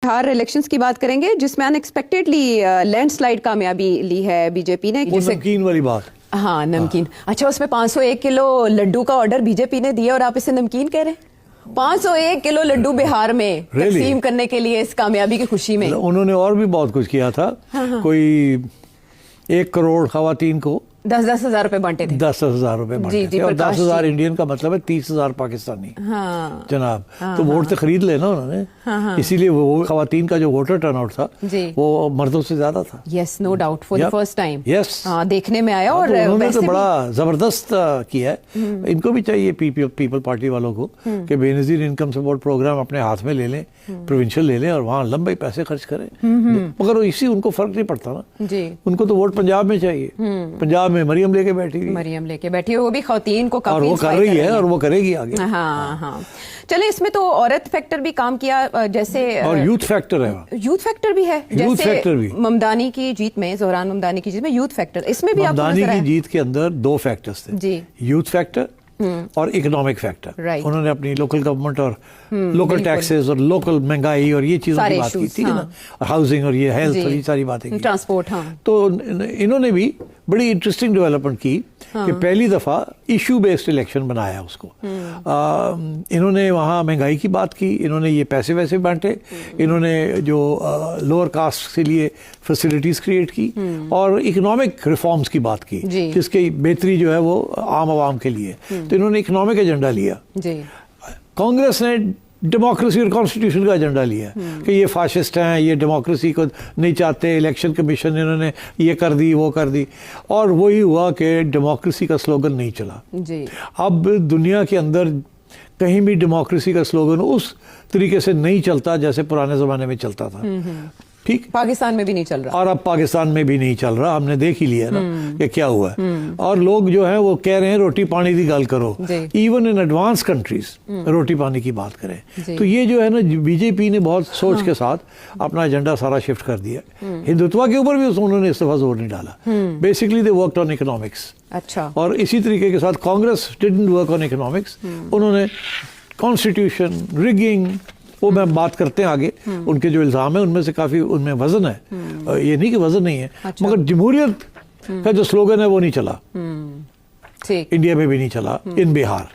Bihar elections की बात करेंगे जिसमें अनएक्सपेक्टेडली लैंडस्लाइड कामयाबी ली है बीजेपी ने। वो नमकीन वाली बात। हाँ, नमकीन। अच्छा, उसमें 501 किलो लड्डू का ऑर्डर बीजेपी ने दिया और आप इसे नमकीन कह रहे हैं? 501 किलो लड्डू बिहार में तकसीम करने के लिए इस कामयाबी की खुशी में उन्होंने और भी बहुत कुछ किया था। कोई 1 करोड़ खवातीन को 10-10 हजार रुपए बांटे थे। 10-10 हजार रुपए बांटे थे। और 10 हजार इंडियन का मतलब है 30 हजार पाकिस्तानी। हाँ, जनाब, तो वोट तो खरीद लेना उन्होंने। इसीलिए वो खवातीन का जो वोटर टर्नआउट था वो मर्दों से ज्यादा था। Yes, no doubt, for the first time. Yes, देखने में आया। और तो उन्होंने तो बड़ा जबरदस्त किया है। इनको भी चाहिए पीपल पार्टी वालों को कि बेनजीर इनकम सपोर्ट प्रोग्राम अपने हाथ में ले लें, प्रोविंशियल ले लें और वहाँ लंबे पैसे खर्च करें। मगर इसी उनको फर्क नहीं पड़ता ना जी। उनको तो वोट पंजाब में चाहिए। पंजाब में मरियम लेके बैठी है, वो भी खवातीन को काफी और वो कर रही है और वो करेगी आगे। हाँ हाँ, चले, इसमें तो औरत फैक्टर भी काम किया, जैसे और यूथ फैक्टर है। यूथ फैक्टर भी है, यूथ फैक्टर भी ममदानी की जीत में, ज़ोहरान ममदानी की जीत में यूथ फैक्टर, इसमें भी ममदानी की जीत के अंदर 2 फैक्टर्स थे जी, यूथ फैक्टर और इकोनॉमिक फैक्टर। उन्होंने अपनी लोकल गवर्नमेंट और लोकल टैक्सेस और लोकल महंगाई और ये चीजों की बात की थी ना, हाउसिंग और ये हेल्थ और ये सारी बातें की, ट्रांसपोर्ट। तो इन्होंने भी बड़ी इंटरेस्टिंग डेवलपमेंट की कि पहली दफा इशू बेस्ड इलेक्शन बनाया उसको। इन्होंने वहाँ महंगाई की बात की, इन्होंने ये पैसे वैसे बांटे, इन्होंने जो लोअर कास्ट के लिए फैसिलिटीज क्रिएट की और इकोनॉमिक रिफॉर्म्स की बात की जिसकी बेहतरी जो है वो आम आवाम के लिए। तो इन्होंने इकोनॉमिक एजेंडा लिया। कांग्रेस ने डेमोक्रेसी और कॉन्स्टिट्यूशन का एजेंडा लिया कि ये फाशिस्ट हैं, ये डेमोक्रेसी को नहीं चाहते, इलेक्शन कमीशन इन्होंने ये कर दी वो कर दी, और वही हुआ कि डेमोक्रेसी का स्लोगन नहीं चला जी। अब दुनिया के अंदर कहीं भी डेमोक्रेसी का स्लोगन उस तरीके से नहीं चलता जैसे पुराने ज़माने में चलता था। ठीक, पाकिस्तान में भी नहीं चल रहा और अब पाकिस्तान में भी नहीं चल रहा। हमने देख ही लिया ना कि क्या हुआ है। और लोग जो है वो कह रहे हैं रोटी पानी की गल करो, इवन इन एडवांस कंट्रीज रोटी पानी की बात करें। तो ये जो है ना, बीजेपी ने बहुत सोच के साथ अपना एजेंडा सारा शिफ्ट कर दिया। हिंदुत्व के ऊपर भी उन्होंने इस दफा जोर नहीं डाला। Basically they worked on economics. अच्छा, और इसी तरीके के साथ Congress didn't work on economics. उन्होंने कॉन्स्टिट्यूशन, रिगिंग, वो मैं बात करते हैं आगे। उनके जो इल्ज़ाम है उनमें से काफ़ी उनमें वजन है, ये नहीं कि वजन नहीं है। अच्छा। मगर जमहूरियत का जो स्लोगन है वो नहीं चला, इंडिया में भी नहीं चला, इन बिहार।